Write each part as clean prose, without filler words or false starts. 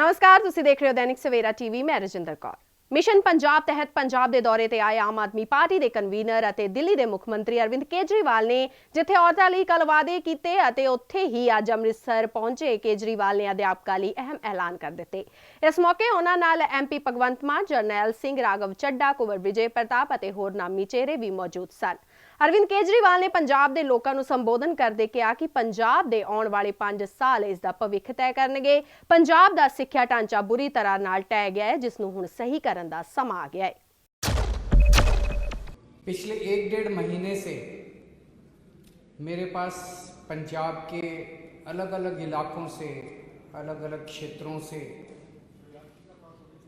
नमस्कार, ਤੁਸੀਂ ਦੇਖ ਰਹੇ ਹੋ दैनिक सवेरा टीवी। मैं रजिंदर कौर। मिशन पंजाब तहत पंजाब के दौरे ते आए आम आदमी पार्टी के कन्वीनर और दिल्ली के मुख मंत्री अरविंद केजरीवाल ने जिथे औरतों लिए कल वादे किए उत्थे ही अज अमृतसर पहुंचे केजरीवाल ने अध्यापकों लिए अहम ऐलान कर दिते। इस मौके उन्होंने नाल MP भगवंत मान, जरनैल सिंह, राघव चड्डा, कुंवर विजय प्रताप और होर नामी चेहरे भी मौजूद सन। अरविंद केजरीवाल ने पंजाब के लोगों को संबोधन करते कहा कि पंजाब के आने वाले 5 साल इसका भविख तय करनगे। पंजाब का सिक्ख्या ढांचा बुरी तरह नाल टह गया है, जिसनूं हुण सही करन दा समा आ गया है। पिछले 1-1.5 महीने से मेरे पास पंजाब के अलग अलग इलाकों से, अलग अलग क्षेत्रों से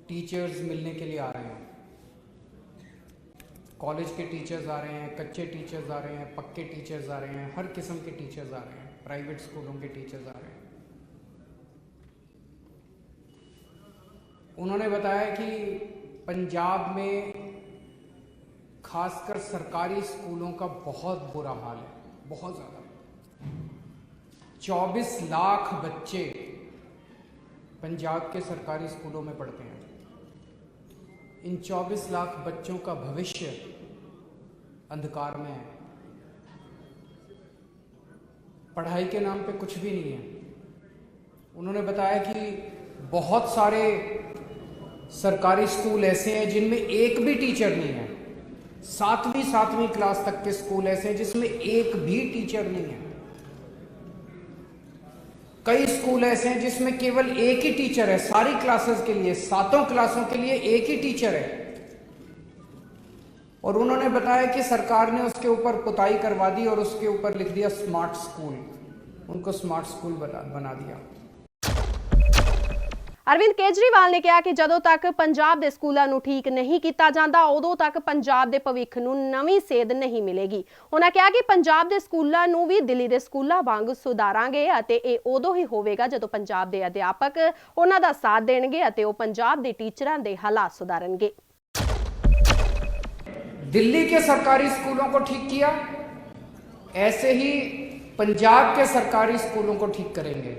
टीचर्स मिलने के लिए आ रहे हैं। कॉलेज के टीचर्स आ रहे हैं, कच्चे टीचर्स आ रहे हैं, पक्के टीचर्स आ रहे हैं, हर किस्म के टीचर्स आ रहे हैं, प्राइवेट स्कूलों के टीचर्स आ रहे हैं। उन्होंने बताया कि पंजाब में खासकर सरकारी स्कूलों का बहुत बुरा हाल है, बहुत ज़्यादा। 24 लाख बच्चे पंजाब के सरकारी स्कूलों में पढ़ते हैं। इन 24 लाख बच्चों का भविष्य अंधकार में है। पढ़ाई के नाम पे कुछ भी नहीं है। उन्होंने बताया कि बहुत सारे सरकारी स्कूल ऐसे हैं जिनमें एक भी टीचर नहीं है। 7वीं क्लास तक के स्कूल ऐसे हैं जिसमें एक भी टीचर नहीं है। कई स्कूल ऐसे हैं जिसमें केवल एक ही टीचर है सारी क्लासेस के लिए, 7 क्लासों के लिए एक ही टीचर है। और उन्होंने बताया कि सरकार ने उसके ऊपर पुताई करवा दी और उसके ऊपर लिख दिया स्मार्ट स्कूल। उनको स्मार्ट स्कूल बना दिया। अरविंद केजरीवाल ने कहा कि जदों तक पंजाब के स्कूलों को ठीक नहीं किया जाता उदों तक पंजाब के भविख नूं नवीं सेध नहीं मिलेगी। उन्होंने कहा कि पंजाब के स्कूलों को भी दिल्ली के स्कूलों वांग सुधारांगे अते इह उदों ही होवेगा जदों पंजाब के अध्यापक उन्हां दा साथ देणगे अते ओह पंजाब के टीचरां दे हालात सुधारनगे। दिल्ली के सरकारी स्कूलों को ठीक किया, ऐसे ही पंजाब के सरकारी स्कूलों को ठीक करेंगे।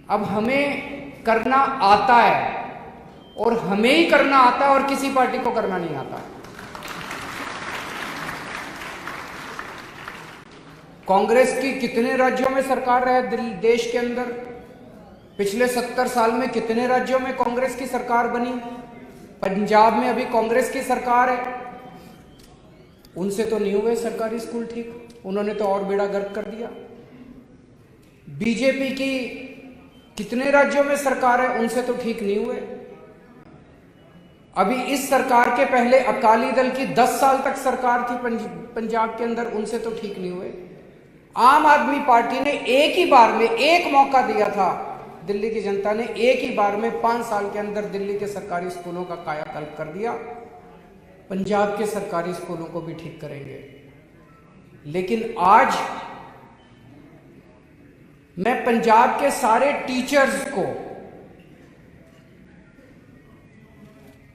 अब हमें करना आता है और हमें ही करना आता है और किसी पार्टी को करना नहीं आता। कांग्रेस की कितने राज्यों में सरकार है देश के अंदर? पिछले 70 साल में कितने राज्यों में कांग्रेस की सरकार बनी? पंजाब में अभी कांग्रेस की सरकार है। उनसे तो नहीं हुए सरकारी स्कूल ठीक, उन्होंने तो और बेड़ा गर्क कर दिया। बीजेपी की कितने राज्यों में सरकार है, उनसे तो ठीक नहीं हुए। अभी इस सरकार के पहले अकाली दल की 10 साल तक सरकार थी पंजाब के अंदर, उनसे तो ठीक नहीं हुए। आम आदमी पार्टी ने एक ही बार में एक मौका दिया था, दिल्ली की जनता ने एक ही बार में 5 साल के अंदर दिल्ली के सरकारी स्कूलों का कायाकल्प कर दिया। पंजाब के सरकारी स्कूलों को भी ठीक करेंगे। लेकिन आज मैं पंजाब के सारे टीचर्स को,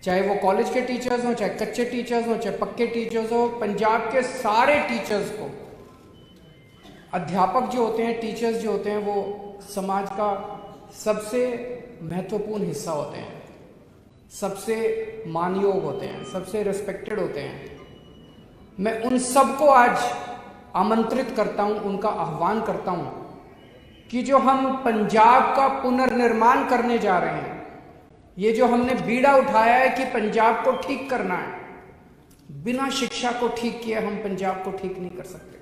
चाहे वो कॉलेज के टीचर्स हो, चाहे कच्चे टीचर्स हो, चाहे पक्के टीचर्स हो, पंजाब के सारे टीचर्स को, अध्यापक जो होते हैं, टीचर्स जो होते हैं, वो समाज का सबसे महत्वपूर्ण हिस्सा होते हैं, सबसे मानयोग होते हैं, सबसे रिस्पेक्टेड होते हैं। मैं उन सबको आज आमंत्रित करता हूं, उनका आह्वान करता हूं कि जो हम पंजाब का पुनर्निर्माण करने जा रहे हैं, ये जो हमने बीड़ा उठाया है कि पंजाब को ठीक करना है, बिना शिक्षा को ठीक किए हम पंजाब को ठीक नहीं कर सकते।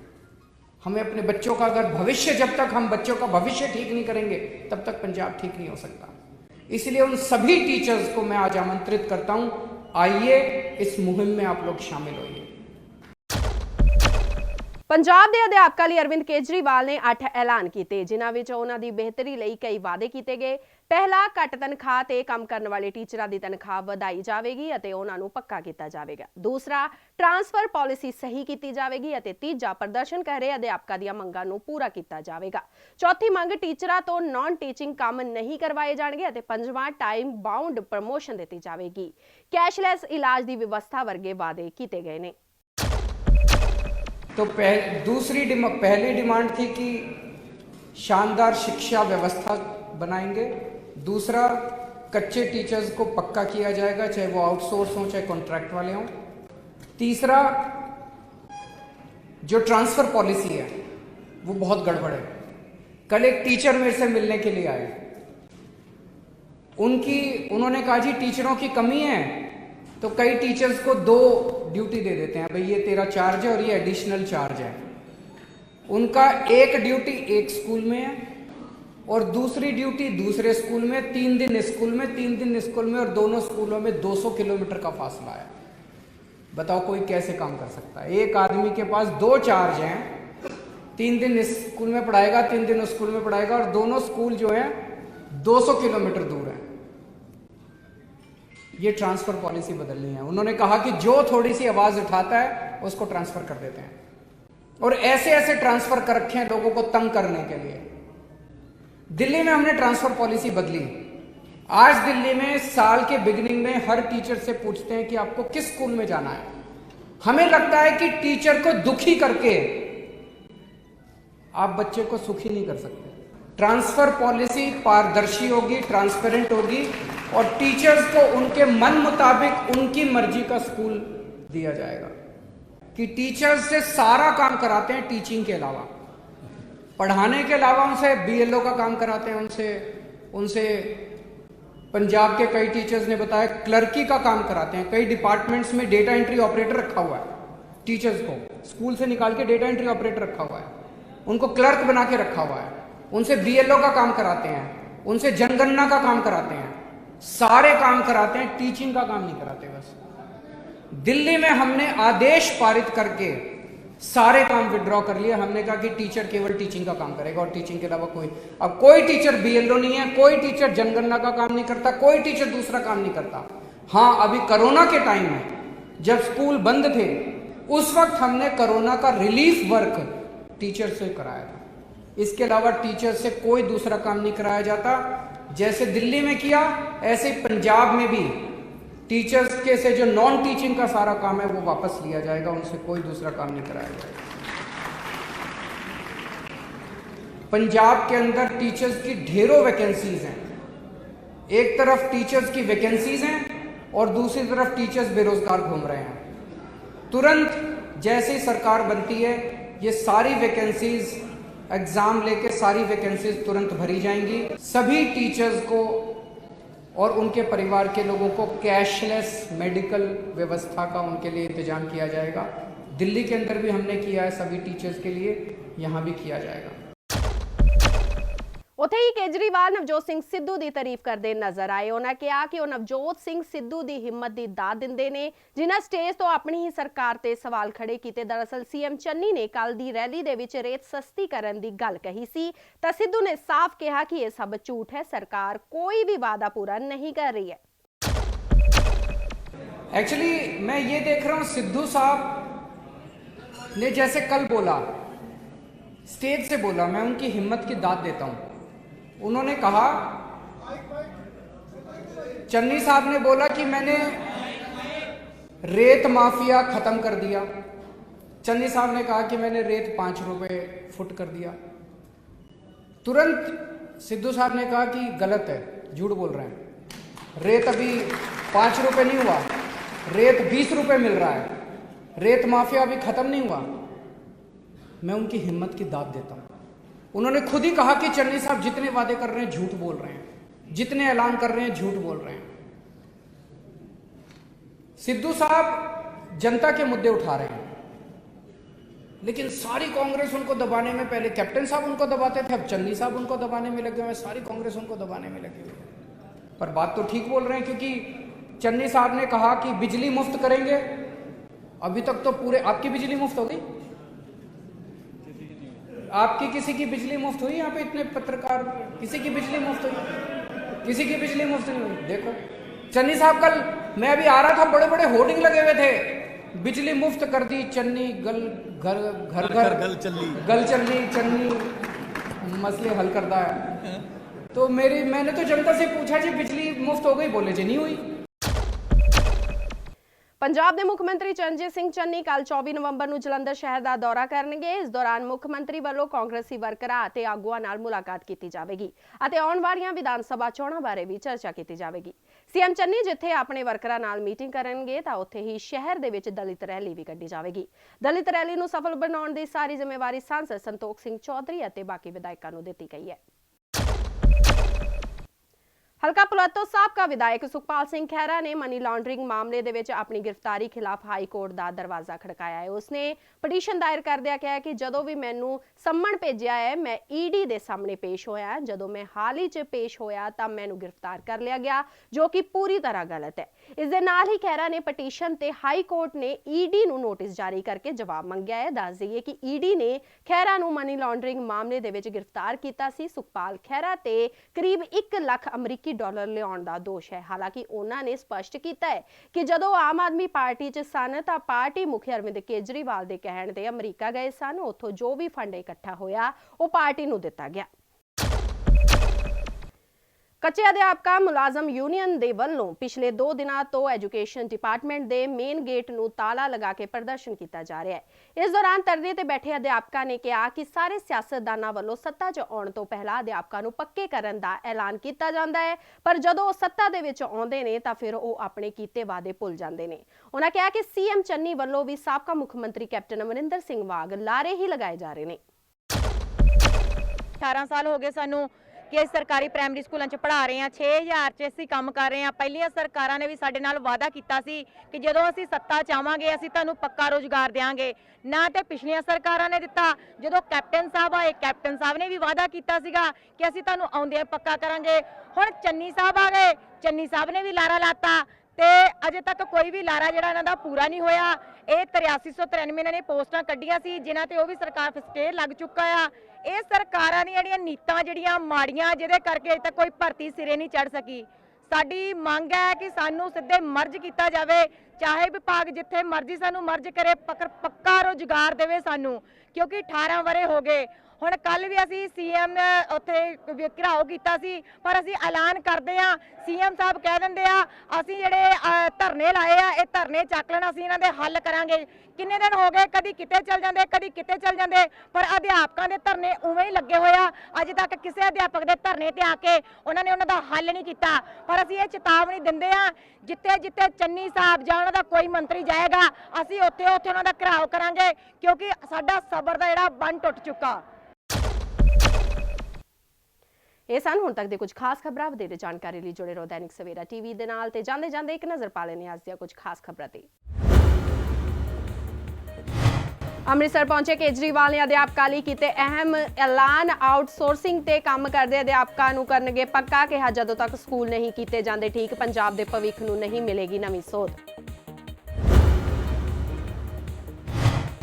हमें अपने बच्चों का अगर भविष्य, जब तक हम बच्चों का भविष्य ठीक नहीं करेंगे तब तक पंजाब ठीक नहीं हो सकता। इसलिए उन सभी टीचर्स को मैं आज आमंत्रित करता हूं, आइए इस मुहिम में आप लोग शामिल होइए। पंजाब के अध्यापकों लिए अरविंद केजरीवाल ने 8 ऐलान किए, जिन्हां विच उन्हां दी बेहतरी लई कई वादे किए गए। पहला, घट तनख्वाह ते काम करने वाले टीचरां दी तनख्वाह वधाई जाएगी अते उन्हां नूं पक्का किया जाएगा। दूसरा, ट्रांसफर पॉलिसी सही की जाएगी अते तीजा, प्रदर्शन कर रहे अध्यापकों दी मंगां नूं पूरा किया जाएगा। चौथी मंग, टीचरां तो नॉन टीचिंग काम नहीं करवाए जाएंगे अते पंजवां, टाइम बाउंड प्रमोशन दी जाएगी। कैशलैस इलाज की व्यवस्था वर्गे वादे किए गए ने। तो पहली डिमांड थी कि शानदार शिक्षा व्यवस्था बनाएंगे, दूसरा, कच्चे टीचर्स को पक्का किया जाएगा, चाहे वो आउटसोर्स हों चाहे कॉन्ट्रैक्ट वाले हों। तीसरा, जो ट्रांसफर पॉलिसी है वो बहुत गड़बड़ है। कल एक टीचर मेरे से मिलने के लिए आए, उन्होंने कहा जी टीचरों की कमी है, तो कई टीचर्स को 2 ड्यूटी दे देते हैं, भाई ये तेरा चार्ज है और ये एडिशनल चार्ज है। उनका एक ड्यूटी एक स्कूल में है और दूसरी ड्यूटी दूसरे स्कूल में, 3 दिन स्कूल में 3 दिन स्कूल में, और दोनों स्कूलों में 200 किलोमीटर का फासला है। बताओ कोई कैसे काम कर सकता है? एक आदमी के पास 2 चार्ज हैं, 3 दिन इस स्कूल में पढ़ाएगा 3 दिन उस स्कूल में पढ़ाएगा, और दोनों स्कूल जो है 200 किलोमीटर दूर है। ये ट्रांसफर पॉलिसी बदलनी है। उन्होंने कहा कि जो थोड़ी सी आवाज उठाता है उसको ट्रांसफर कर देते हैं, और ऐसे ऐसे ट्रांसफर कर रखे हैं लोगों को तंग करने के लिए। दिल्ली में हमने ट्रांसफर पॉलिसी बदली। आज दिल्ली में साल के बिगिनिंग में हर टीचर से पूछते हैं कि आपको किस स्कूल में जाना है। हमें लगता है कि टीचर को दुखी करके आप बच्चे को सुखी नहीं कर सकते। ट्रांसफर पॉलिसी पारदर्शी होगी, ट्रांसपेरेंट होगी, और टीचर्स को उनके मन मुताबिक उनकी मर्जी का स्कूल दिया जाएगा। कि टीचर्स से सारा काम कराते हैं टीचिंग के अलावा, पढ़ाने के अलावा उनसे बीएलओ का काम कराते हैं, उनसे पंजाब के कई टीचर्स ने बताया क्लर्की का काम कराते हैं। कई डिपार्टमेंट्स में डेटा एंट्री ऑपरेटर रखा हुआ है, टीचर्स को स्कूल से निकाल के डेटा एंट्री ऑपरेटर रखा हुआ है, उनको क्लर्क बना के रखा हुआ है। उनसे बीएलओ का काम कराते हैं, उनसे जनगणना का काम कराते हैं, सारे काम कराते हैं, टीचिंग का काम नहीं कराते। बस दिल्ली में हमने आदेश पारित करके सारे काम विड्रॉ कर लिए। हमने कहा कि टीचर केवल टीचिंग का काम करेगा और टीचिंग के अलावा अब कोई टीचर बीएलओ नहीं है, कोई टीचर जनगणना का काम नहीं करता, कोई टीचर दूसरा काम नहीं करता। हाँ, अभी कोरोना के टाइम में जब स्कूल बंद थे उस वक्त हमने कोरोना का रिलीफ वर्क टीचर से कराया था। इसके अलावा टीचर से कोई दूसरा काम नहीं कराया जाता। जैसे दिल्ली में किया ऐसे पंजाब में भी टीचर्स के से जो नॉन टीचिंग का सारा काम है वो वापस लिया जाएगा, उनसे कोई दूसरा काम नहीं कराया जाएगा। पंजाब के अंदर टीचर्स की ढेरों वैकेंसीज हैं। एक तरफ टीचर्स की वैकेंसीज हैं और दूसरी तरफ टीचर्स बेरोजगार घूम रहे हैं। तुरंत जैसे ही सरकार बनती है ये सारी वैकेंसीज एग्जाम लेके सारी वैकेंसीज तुरंत भरी जाएंगी। सभी टीचर्स को और उनके परिवार के लोगों को कैशलेस मेडिकल व्यवस्था का उनके लिए इंतजाम किया जाएगा। दिल्ली के अंदर भी हमने किया है सभी टीचर्स के लिए, यहाँ भी किया जाएगा। ਉੱਥੇ ਹੀ ਕੇਜਰੀਵਾਲ ਨਵਜੋਤ ਸਿੰਘ ਸਿੱਧੂ ਦੀ ਤਾਰੀਫ ਕਰਦੇ ਨਜ਼ਰ ਆਏ। ਉਹਨਾਂ ਕਿਹਾ ਕਿ ਉਹ ਨਵਜੋਤ ਸਿੰਘ ਸਿੱਧੂ ਦੀ ਹਿੰਮਤ ਦੀ ਦਾਤ ਦਿੰਦੇ ਨੇ, ਜਿਨ੍ਹਾਂ ਸਟੇਜ ਤੋਂ ਆਪਣੀ ਹੀ ਸਰਕਾਰ ਤੇ ਸਵਾਲ ਖੜੇ ਕੀਤੇ। ਦਰਅਸਲ ਸੀਐਮ ਚੰਨੀ ਨੇ ਕੱਲ ਦੀ ਰੈਲੀ ਦੇ ਵਿੱਚ ਰੇਤ ਸਸਤੀ ਕਰਨ ਦੀ ਗੱਲ ਕਹੀ ਸੀ ਤਾਂ ਸਿੱਧੂ ਨੇ ਸਾਫ਼ ਕਿਹਾ ਕਿ ਇਹ ਸਭ ਝੂਠ ਹੈ, ਸਰਕਾਰ ਕੋਈ भी वादा पूरा नहीं कर रही है। एक्चुअली मैं ये देख रहा हूँ सिद्धू साहब ने जैसे कल बोला, स्टेज से बोला, मैं उनकी हिम्मत की दाद देता हूँ। उन्होंने कहा, चन्नी साहब ने बोला कि मैंने रेत माफिया खत्म कर दिया। चन्नी साहब ने कहा कि मैंने रेत 5 रुपए फुट कर दिया। तुरंत सिद्धू साहब ने कहा कि गलत है, झूठ बोल रहे हैं, रेत अभी 5 रुपए नहीं हुआ, रेत 20 रुपए मिल रहा है, रेत माफिया अभी खत्म नहीं हुआ। मैं उनकी हिम्मत की दाद देता हूं। उन्होंने खुद ही कहा कि चन्नी साहब जितने वादे कर रहे हैं झूठ बोल रहे हैं, जितने ऐलान कर रहे हैं झूठ बोल रहे हैं। सिद्धू साहब जनता के मुद्दे उठा रहे हैं, लेकिन सारी कांग्रेस उनको दबाने में, पहले कैप्टन साहब उनको दबाते थे, अब चन्नी साहब उनको दबाने में लगे हुए हैं, सारी कांग्रेस उनको दबाने में लगी हुई है। पर बात तो ठीक बोल रहे हैं, क्योंकि चन्नी साहब ने कहा कि बिजली मुफ्त करेंगे। अभी तक तो पूरे, आपकी बिजली मुफ्त हो गई? आपकी किसी की बिजली मुफ्त हुई? यहाँ पे इतने पत्रकार, किसी की बिजली मुफ्त हुई? किसी की बिजली मुफ्त नहीं हुई। देखो चन्नी साहब, कल मैं अभी आ रहा था, बड़े बड़े होर्डिंग लगे हुए थे, बिजली मुफ्त कर दी चन्नी, गल घर घर घर गल चल्ली चन्नी मसले हल करता है। तो मैंने तो जनता से पूछा जी बिजली मुफ्त हो गई? बोले जी नहीं हुई। ਪੰਜਾਬ ਦੇ ਮੁੱਖ ਮੰਤਰੀ ਚਰਨਜੀਤ ਸਿੰਘ ਚੰਨੀ ਕੱਲ 24 ਨਵੰਬਰ ਨੂੰ ਜਲੰਧਰ ਸ਼ਹਿਰ ਦਾ ਦੌਰਾ ਕਰਨਗੇ। ਇਸ ਦੌਰਾਨ ਮੁੱਖ ਮੰਤਰੀ ਵੱਲੋਂ ਕਾਂਗਰਸੀ ਵਰਕਰਾਂ ਅਤੇ ਆਗੂਆਂ ਨਾਲ ਮੁਲਾਕਾਤ ਕੀਤੀ ਜਾਵੇਗੀ ਅਤੇ ਆਉਣ ਵਾਲੀਆਂ ਵਿਧਾਨ ਸਭਾ ਚੋਣਾਂ ਬਾਰੇ ਵੀ ਚਰਚਾ ਕੀਤੀ ਜਾਵੇਗੀ। ਸੀਐਮ ਚੰਨੀ ਜਿੱਥੇ ਆਪਣੇ ਵਰਕਰਾਂ ਨਾਲ ਮੀਟਿੰਗ ਕਰਨਗੇ ਤਾਂ ਉੱਥੇ ਹੀ ਸ਼ਹਿਰ ਦੇ ਵਿੱਚ ਦਲਿਤ ਰੈਲੀ ਵੀ ਕੱਢੀ ਜਾਵੇਗੀ। ਦਲਿਤ ਰੈਲੀ ਨੂੰ ਸਫਲ ਬਣਾਉਣ ਦੀ ਸਾਰੀ ਜ਼ਿੰਮੇਵਾਰੀ ਸਾਂਸਦ ਸੰਤੋਖ ਸਿੰਘ ਚੌਧਰੀ ਅਤੇ ਬਾਕੀ ਵਿਧਾਇਕਾਂ ਨੂੰ ਦਿੱਤੀ ਗਈ ਹੈ। ਹਲਕਾ ਪੁਲਾੜ ਤੋਂ ਸਾਬਕਾ ਵਿਧਾਇਕ ਸੁਖਪਾਲ ਸਿੰਘ ਖਹਿਰਾ ਨੇ ਮਨੀ ਲਾਂਡਰਿੰਗ ਮਾਮਲੇ ਦੇ ਵਿੱਚ ਆਪਣੀ ਗ੍ਰਿਫਤਾਰੀ ਖਿਲਾਫ ਹਾਈ ਕੋਰਟ ਦਾ ਦਰਵਾਜ਼ਾ ਖੜਕਾਇਆ ਹੈ। ਉਸਨੇ ਪਟੀਸ਼ਨ ਦਾਇਰ ਕਰਦਿਆਂ ਕਿਹਾ ਕਿ ਜਦੋਂ ਵੀ ਮੈਨੂੰ ਸੰਮਣ ਭੇਜਿਆ ਹੈ ਮੈਂ ਈਡੀ ਦੇ ਸਾਹਮਣੇ ਪੇਸ਼ ਹੋਇਆ। ਜਦੋਂ ਮੈਂ ਹਾਲ ਹੀ 'ਚ ਪੇਸ਼ ਹੋਇਆ ਤਾਂ ਮੈਨੂੰ ਗ੍ਰਿਫਤਾਰ ਕਰ ਲਿਆ ਗਿਆ, ਜੋ ਕਿ ਪੂਰੀ ਤਰ੍ਹਾਂ ਗਲਤ ਹੈ। ਇਸ ਦੇ ਨਾਲ ਹੀ ਖਹਿਰਾ ਨੇ ਪਟੀਸ਼ਨ ਤੇ ਹਾਈ ਕੋਰਟ ਨੇ ਈਡੀ ਨੂੰ ਨੋਟਿਸ ਜਾਰੀ ਕਰਕੇ ਜਵਾਬ ਮੰਗਿਆ ਹੈ। ਦੱਸ ਦਈਏ ਕਿ ਈਡੀ ਨੇ ਖਹਿਰਾ ਨੂੰ ਮਨੀ ਲਾਂਡਰਿੰਗ ਮਾਮਲੇ ਦੇ ਵਿੱਚ ਗ੍ਰਿਫਤਾਰ ਕੀਤਾ ਸੀ। ਸੁਖਪਾਲ ਖਹਿਰਾ ਤੇ ਕਰੀਬ 1 ਲੱਖ ਅਮਰੀਕੀ ਡਾਲਰ ਲਿਆਉਣ ਦਾ ਦੋਸ਼ ਹੈ। ਹਾਲਾਂਕਿ ਉਹਨਾਂ ਨੇ ਸਪਸ਼ਟ ਕੀਤਾ ਹੈ ਕਿ ਜਦੋਂ ਆਮ ਆਦਮੀ ਪਾਰਟੀ 'ਚ ਸਨ ਤਾਂ ਪਾਰਟੀ ਮੁਖੀ ਅਰਵਿੰਦ ਕੇਜਰੀਵਾਲ ਦੇ ਕਹਿਣ ਤੇ ਅਮਰੀਕਾ ਗਏ ਸਨ। ਉੱਥੋਂ ਜੋ ਵੀ ਫੰਡ ਇਕੱਠਾ ਹੋਇਆ ਉਹ ਪਾਰਟੀ ਨੂੰ ਦਿੱਤਾ ਗਿਆ। ਕੱਚੇ ਅਧਿਆਪਕਾਂ ਮੁਲਾਜ਼ਮ ਯੂਨੀਅਨ ਦੇ ਵੱਲੋਂ ਪਿਛਲੇ 2 ਦਿਨਾਂ ਤੋਂ ਐਜੂਕੇਸ਼ਨ ਡਿਪਾਰਟਮੈਂਟ ਦੇ ਮੇਨ ਗੇਟ ਨੂੰ ਤਾਲਾ ਲਗਾ ਕੇ ਪ੍ਰਦਰਸ਼ਨ ਕੀਤਾ ਜਾ ਰਿਹਾ ਹੈ। ਇਸ ਦੌਰਾਨ ਧਰਨੇ ਤੇ ਬੈਠੇ ਅਧਿਆਪਕਾਂ ਨੇ ਕਿਹਾ ਕਿ ਸਾਰੇ ਸਿਆਸਤਦਾਨਾਂ ਵੱਲੋਂ ਸੱਤਾ 'ਚ ਆਉਣ ਤੋਂ ਪਹਿਲਾਂ ਅਧਿਆਪਕਾਂ ਨੂੰ ਪੱਕੇ ਕਰਨ ਦਾ ਐਲਾਨ ਕੀਤਾ ਜਾਂਦਾ ਹੈ, ਪਰ ਜਦੋਂ ਉਹ ਸੱਤਾ ਦੇ ਵਿੱਚ ਆਉਂਦੇ ਨੇ ਤਾਂ ਫਿਰ ਉਹ ਆਪਣੇ ਕੀਤੇ ਵਾਅਦੇ ਭੁੱਲ ਜਾਂਦੇ ਨੇ। ਉਹਨਾਂ ਕਿਹਾ ਕਿ ਸੀਐਮ ਚੰਨੀ ਵੱਲੋਂ ਵੀ ਸਾਬਕਾ ਮੁੱਖ ਮੰਤਰੀ ਕੈਪਟਨ ਅਮਰਿੰਦਰ ਸਿੰਘ ਵਾਂਗ ਲਾਰੇ ਹੀ ਲਗਾਏ ਜਾ ਰਹੇ ਨੇ। 18 ਸਾਲ ਹੋ ਗਏ ਸਾਨੂੰ ਕਿ ਅਸੀਂ ਸਰਕਾਰੀ ਪ੍ਰਾਇਮਰੀ ਸਕੂਲਾਂ 'ਚ ਪੜ੍ਹਾ ਰਹੇ ਹਾਂ। 6000 'ਚ ਅਸੀਂ ਕੰਮ ਕਰ ਰਹੇ ਹਾਂ। ਪਹਿਲੀਆਂ ਸਰਕਾਰਾਂ ਨੇ ਵੀ ਸਾਡੇ ਨਾਲ ਵਾਅਦਾ ਕੀਤਾ ਸੀ ਕਿ ਜਦੋਂ ਅਸੀਂ ਸੱਤਾ 'ਚ ਆਵਾਂਗੇ ਅਸੀਂ ਤੁਹਾਨੂੰ ਪੱਕਾ ਰੋਜ਼ਗਾਰ ਦੇਵਾਂਗੇ। ਨਾ ਤੇ ਪਿਛਲੀਆਂ ਸਰਕਾਰਾਂ ਨੇ ਦਿੱਤਾ। ਜਦੋਂ ਕੈਪਟਨ ਸਾਹਿਬ ਆਏ, ਕੈਪਟਨ ਸਾਹਿਬ ਨੇ ਵੀ ਵਾਅਦਾ ਕੀਤਾ ਸੀਗਾ ਕਿ ਅਸੀਂ ਤੁਹਾਨੂੰ ਆਉਂਦੇ ਪੱਕਾ ਕਰਾਂਗੇ। ਹੁਣ ਚੰਨੀ ਸਾਹਿਬ ਆ ਗਏ, ਚੰਨੀ ਸਾਹਿਬ ਨੇ ਵੀ ਲਾਰਾ ਲਾਤਾ ਤੇ ਅਜੇ ਤੱਕ ਕੋਈ ਵੀ ਲਾਰਾ ਜਿਹੜਾ ਇਹਨਾਂ ਦਾ ਪੂਰਾ ਨਹੀਂ ਹੋਇਆ। ਇਹ 8393 ਇਹਨਾਂ ਨੇ ਪੋਸਟਾਂ ਕੱਢੀਆਂ ਸੀ ਜਿਨ੍ਹਾਂ ਤੇ ਉਹ ਵੀ ਸਰਕਾਰ ਸਟੇ ਲੱਗ ਚੁੱਕਾ ਆ। ਇਹ ਸਰਕਾਰਾਂ ਦੀਆਂ ਜਿਹੜੀਆਂ ਨੀਤਾਂ ਜਿਹੜੀਆਂ ਮਾੜੀਆਂ ਜਿਹਦੇ ਕਰਕੇ ਅਜੇ ਤੱਕ ਕੋਈ ਭਰਤੀ ਸਿਰੇ ਨਹੀਂ ਚੜ ਸਕੀ। ਸਾਡੀ ਮੰਗ ਹੈ ਕਿ ਸਾਨੂੰ ਸਿੱਧੇ ਮਰਜ ਕੀਤਾ ਜਾਵੇ, ਚਾਹੇ ਵਿਭਾਗ ਜਿੱਥੇ ਮਰਜ਼ੀ ਸਾਨੂੰ ਮਰਜ ਕਰੇ, ਪੱਕਾ ਰੋਜ਼ਗਾਰ ਦੇਵੇ ਸਾਨੂੰ, ਕਿਉਂਕਿ 18 ਵਰੇ ਹੋ ਗਏ। ਹੁਣ ਕੱਲ ਵੀ ਅਸੀਂ ਸੀਐਮ ਉੱਥੇ ਘਿਰਾਓ ਕੀਤਾ ਸੀ, ਪਰ ਅਸੀਂ ਐਲਾਨ ਕਰਦੇ ਹਾਂ, ਸੀਐਮ ਸਾਹਿਬ ਕਹਿ ਦਿੰਦੇ ਆ ਅਸੀਂ ਜਿਹੜੇ ਧਰਨੇ ਲਾਏ ਆ ਇਹ ਧਰਨੇ ਚੱਕ ਲੈਣ, ਅਸੀਂ ਇਹਨਾਂ ਦੇ ਹੱਲ ਕਰਾਂਗੇ। ਕਿੰਨੇ ਦਿਨ ਹੋ ਗਏ, ਕਦੀ ਕਿਤੇ ਚੱਲ ਜਾਂਦੇ ਕਦੀ ਕਿਤੇ ਚੱਲ ਜਾਂਦੇ, ਪਰ ਅਧਿਆਪਕਾਂ ਦੇ ਧਰਨੇ ਉਵੇਂ ਹੀ ਲੱਗੇ ਹੋਏ ਆ। ਅੱਜ ਤੱਕ ਕਿਸੇ ਅਧਿਆਪਕ ਦੇ ਧਰਨੇ ਤੇ ਆ ਕੇ ਉਹਨਾਂ ਨੇ ਉਹਨਾਂ ਦਾ ਹੱਲ ਨਹੀਂ ਕੀਤਾ। ਪਰ ਅਸੀਂ ਇਹ ਚੇਤਾਵਨੀ ਦਿੰਦੇ ਆ, ਜਿੱਥੇ ਜਿੱਥੇ ਚੰਨੀ ਸਾਹਿਬ ਜਾਂ ਉਹਨਾਂ ਦਾ ਕੋਈ ਮੰਤਰੀ ਜਾਏਗਾ ਅਸੀਂ ਉੱਥੇ ਉੱਥੇ ਉਹਨਾਂ ਦਾ ਘਿਰਾਓ ਕਰਾਂਗੇ, ਕਿਉਂਕਿ ਸਾਡਾ ਸਬਰ ਦਾ ਜਿਹੜਾ ਬੰਨ ਟੁੱਟ ਚੁੱਕਾ। ਇਹ ਸਨ ਹੁਣ ਤੱਕ ਦੇ ਕੁਝ ਖਾਸ ਖਬਰਾਂ। ਵਧੇਰੇ ਜਾਣਕਾਰੀ ਲਈ ਜੁੜੇ ਰਹੋ ਦੈਨਿਕ ਸਵੇਰਾ ਟੀਵੀ ਦੇ ਨਾਲ ਤੇ ਜਾਂਦੇ ਜਾਂਦੇ ਇੱਕ ਨਜ਼ਰ ਪਾ ਲੈਣੇ ਅੱਜ ਦੀਆਂ ਕੁਝ ਖਾਸ ਖਬਰਾਂ ਤੇ। ਅੰਮ੍ਰਿਤਸਰ ਪਹੁੰਚੇ ਕੇਜਰੀਵਾਲ ਨੇ ਅਧਿਆਪਕਾਂ ਲਈ ਕੀਤੇ ਅਹਿਮ ਐਲਾਨ। ਆਊਟਸੋਰਸਿੰਗ ਤੇ ਕੰਮ ਕਰਦੇ ਅਧਿਆਪਕਾਂ ਨੂੰ ਕਰਨਗੇ ਪੱਕਾ। ਕਿਹਾ ਜਦੋਂ ਤੱਕ ਸਕੂਲ ਨਹੀਂ ਕੀਤੇ ਜਾਂਦੇ ਠੀਕ, ਪੰਜਾਬ ਦੇ ਭਵਿੱਖ ਨੂੰ ਨਹੀਂ ਮਿਲੇਗੀ ਨਵੀਂ ਸੋਧ।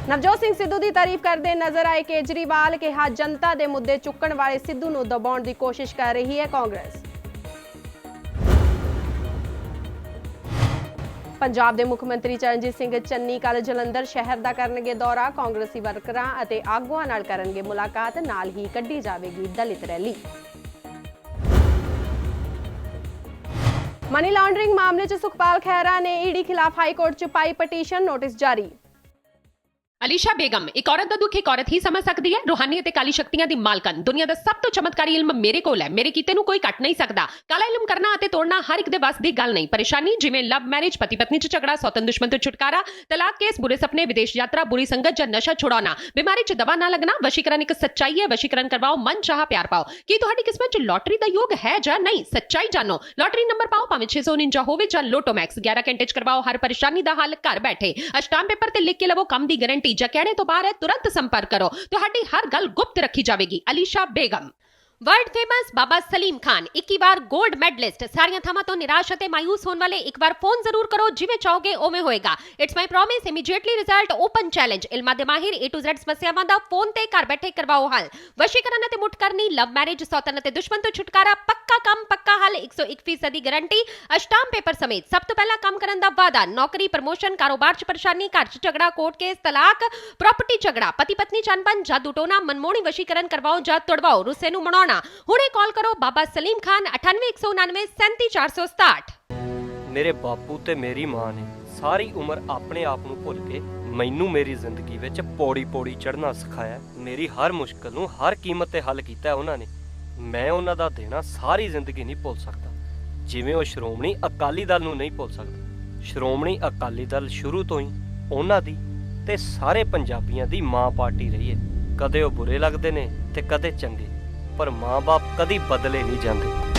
ਨਵਜੋਤ ਸਿੰਘ ਸਿੱਧੂ ਦੀ ਤਾਰੀਫ ਕਰਦੇ ਨਜ਼ਰ ਆਏ ਕੇਜਰੀਵਾਲ। ਕਿਹਾ ਜਨਤਾ ਦੇ ਮੁੱਦੇ ਚੁੱਕਣ ਵਾਲੇ ਸਿੱਧੂ ਨੂੰ ਦਬਾਉਣ ਦੀ ਕੋਸ਼ਿਸ਼ ਕਰ ਰਹੀ ਹੈ ਕਾਂਗਰਸ। ਪੰਜਾਬ ਦੇ ਮੁੱਖ ਮੰਤਰੀ ਚਰਨਜੀਤ ਸਿੰਘ ਚੰਨੀ ਕੱਲ ਜਲੰਧਰ ਸ਼ਹਿਰ ਦਾ ਕਰਨਗੇ ਦੌਰਾ। ਕਾਂਗਰਸੀ ਵਰਕਰਾਂ ਅਤੇ ਆਗੂਆਂ ਨਾਲ ਕਰਨਗੇ ਮੁਲਾਕਾਤ, ਨਾਲ ਹੀ ਕੱਢੀ ਜਾਵੇਗੀ ਦਲਿਤ ਰੈਲੀ। ਮਨੀ ਲਾਂਡਰਿੰਗ ਮਾਮਲੇ 'ਚ ਸੁਖਪਾਲ ਖਹਿਰਾ ਨੇ ਈਡੀ ਖਿਲਾਫ ਹਾਈ ਕੋਰਟ 'ਚ ਪਾਈ ਪਟੀਸ਼ਨ, ਨੋਟਿਸ ਜਾਰੀ। ਅਲੀਸ਼ਾ ਬੇਗਮ ਇੱਕ ਔਰਤ ਦਾ ਦੁੱਖ ਇੱਕ ਔਰਤ ਹੀ ਸਮਝ ਸਕਦੀ ਹੈ। ਰੂਹਾਨੀ ਅਤੇ ਕਾਲੀ ਸ਼ਕਤੀਆਂ ਦੀ ਮਾਲਕਨ, ਦੁਨੀਆ ਦਾ ਸਭ ਤੋਂ ਚਮਤਕਾਰੀ ਇਲਮ ਮੇਰੇ ਕੋਲ ਹੈ। ਮੇਰੇ ਕੀਤੇ ਨੂੰ ਕੋਈ ਕੱਟ ਨਹੀਂ ਸਕਦਾ। ਕਾਲਾ ਇਲਮ ਕਰਨਾ ਅਤੇ ਤੋੜਨਾ ਹਰ ਇੱਕ ਦੇ ਵੱਸ ਦੀ ਗੱਲ ਨਹੀਂ। ਪਰੇਸ਼ਾਨੀ ਜਿਵੇਂ ਲਵ ਮੈਰਿਜ, ਪਤੀ ਪਤਨੀ 'ਚ ਝਗੜਾ, ਸੌਤਨ ਦੁਸ਼ਮਣ ਤੋਂ ਛੁਟਕਾਰਾ, ਤਲਾਕ ਕੇਸ, ਬੁਰੇ ਸੁਪਨੇ, ਵਿਦੇਸ਼ ਯਾਤਰਾ, ਬੁਰੀ ਸੰਗਤ ਜਾਂ ਨਸ਼ਾ ਛੁਡਾਉਣਾ, ਬਿਮਾਰੀ 'ਚ ਦਵਾ ਨਾ ਲੱਗਣਾ। ਵਸ਼ੀਕਰਨ ਇੱਕ ਸੱਚਾਈ ਹੈ। ਵਸ਼ੀਕਰਨ ਕਰਵਾਓ, ਮਨ ਚਾਹਾ ਪਿਆਰ ਪਾਓ। ਕੀ ਤੁਹਾਡੀ ਕਿਸਮਤ 'ਚ ਲੋਟਰੀ ਦਾ ਯੋਗ ਹੈ ਜਾਂ ਨਹੀਂ? ਸੱਚਾਈ ਜਾਣੋ। ਲੋਟਰੀ ਨੰਬਰ ਪਾਓ, ਭਾਵੇਂ 649 ਹੋਵੇ ਜਾਂ ਲੋਟੋ ਮੈਕਸ। 11 ਘੰਟੇ 'ਚ ਕਰਵਾਓ ਹਰ ਪਰੇਸ਼ਾਨੀ ਦਾ ਹੱਲ ਘਰ ਬੈਠੇ। ਅਸ਼ਟਾਮ ਪੇਪਰ ਤੇ ਲਿਖ ਕੇ ਲਵੋ ਕੰਮ ਦੀ ਗਾਰੰਟੀ। ਜਾਂ ਕਹਿਣੇ ਤੋਂ ਬਾਹਰ तुरंत संपर्क करो, ਤੁਹਾਡੀ ਹਰ ਗੱਲ ਗੁਪਤ ਰੱਖੀ ਜਾਵੇਗੀ। ਅਲੀਸ਼ਾ ਬੇਗਮ। वर्ल्ड फेमस बाबा सलीम खान 21 बार गोल्ड मेडलिस्ट। सारियां थावां तो निराश अते मायूस होने वाले एक बार फोन जरूर करो, जिवें चाहोगे उवें होएगा। It's my promise, immediately result, open challenge. इल्मां दे माहिर A to Z समस्यावां दा फोन ते घर बैठे करवाओ हल। वशीकरण अते मुठ करनी, लव मैरिज, सौतन अते दुश्मन तो छुटकारा, पक्का काम पक्का हल, 101% दी गारंटी। अष्टाम पेपर समेत सब तो पहला काम करन दा वादा। नौकरी, प्रमोशन, कारोबार च परेशानी, घर च झगड़ा, कोर्ट केस, तलाक, प्रॉपर्टी झगड़ा, पति पत्नी च अनबन, जादू टोना, मनमोहनी वशीकरण करवाओ जां तोड़वाओ, रुस्से नूं मनाउणा। हुणे कॉल करो बाबा सलीम खान 98 199 37 467। मेरे बापू ते मेरी मां ने ਸਾਰੀ ਉਮਰ ਆਪਣੇ ਆਪ ਨੂੰ ਭੁੱਲ ਕੇ ਮੈਨੂੰ ਮੇਰੀ ਜ਼ਿੰਦਗੀ ਵਿੱਚ ਪੌੜੀ ਪੌੜੀ ਚੜ੍ਹਨਾ ਸਿਖਾਇਆ। ਮੇਰੀ ਹਰ ਮੁਸ਼ਕਲ ਨੂੰ ਹਰ ਕੀਮਤ ਤੇ ਹੱਲ ਕੀਤਾ ਉਹਨਾਂ ਨੇ। ਮੈਂ ਉਹਨਾਂ ਦਾ ਦੇਣਾ ਸਾਰੀ ਜ਼ਿੰਦਗੀ ਨਹੀਂ ਭੁੱਲ ਸਕਦਾ, ਜਿਵੇਂ ਉਹ ਸ਼੍ਰੋਮਣੀ ਅਕਾਲੀ ਦਲ ਨੂੰ ਨਹੀਂ ਭੁੱਲ ਸਕਦਾ। ਸ਼੍ਰੋਮਣੀ ਅਕਾਲੀ ਦਲ ਸ਼ੁਰੂ ਤੋਂ ਹੀ ਉਹਨਾਂ ਦੀ ਤੇ ਸਾਰੇ ਪੰਜਾਬੀਆਂ ਦੀ ਮਾਂ ਪਾਰਟੀ ਰਹੀ ਹੈ। ਕਦੇ ਉਹ ਬੁਰੇ ਲੱਗਦੇ ਨੇ ਤੇ ਕਦੇ ਚੰਗੇ, ਪਰ ਮਾਂ-ਬਾਪ ਕਦੀ ਬਦਲੇ ਨਹੀਂ ਜਾਂਦੇ।